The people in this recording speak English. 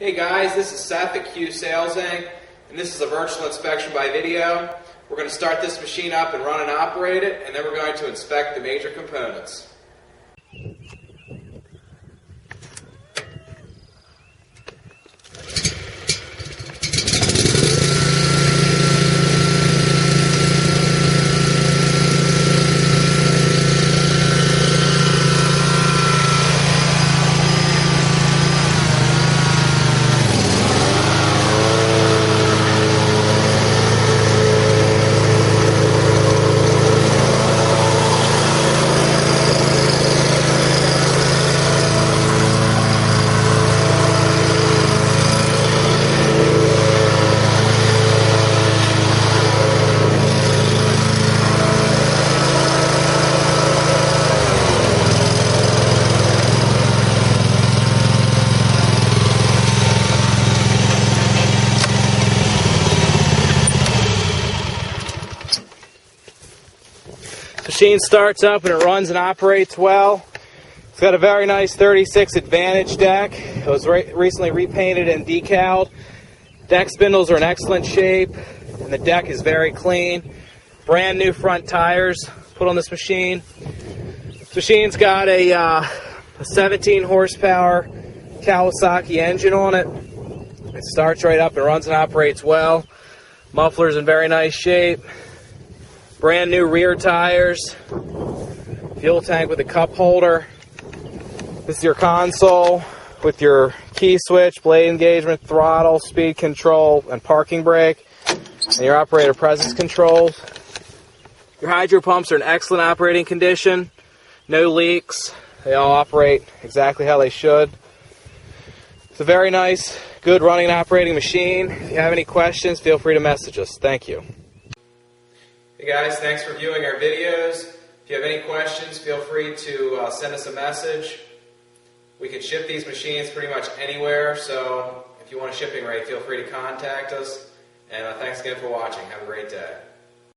Hey guys, this is Seth at Q Sales Inc. and this is a virtual inspection by video. We're going to start this machine up and run and operate it, and then we're going to inspect the major components. Machine starts up and it runs and operates well. It's got a very nice 36 Advantag deck. It was recently repainted and decaled. Deck spindles are in excellent shape and the deck is very clean. Brand new front tires put on this machine. This machine's got a 17 horsepower Kawasaki engine on it. It starts right up and runs and operates well. Muffler's in very nice shape. Brand new rear tires, fuel tank with a cup holder. This is your console with your key switch, blade engagement, throttle, speed control, and parking brake, and your operator presence controls. Your hydro pumps are in excellent operating condition, no leaks. They all operate exactly how they should. It's a very nice, good running and operating machine. If you have any questions, feel free to message us. Thank you. Hey guys, thanks for viewing our videos. If you have any questions, feel free to send us a message. We can ship these machines pretty much anywhere, so if you want a shipping rate, feel free to contact us. And thanks again for watching. Have a great day.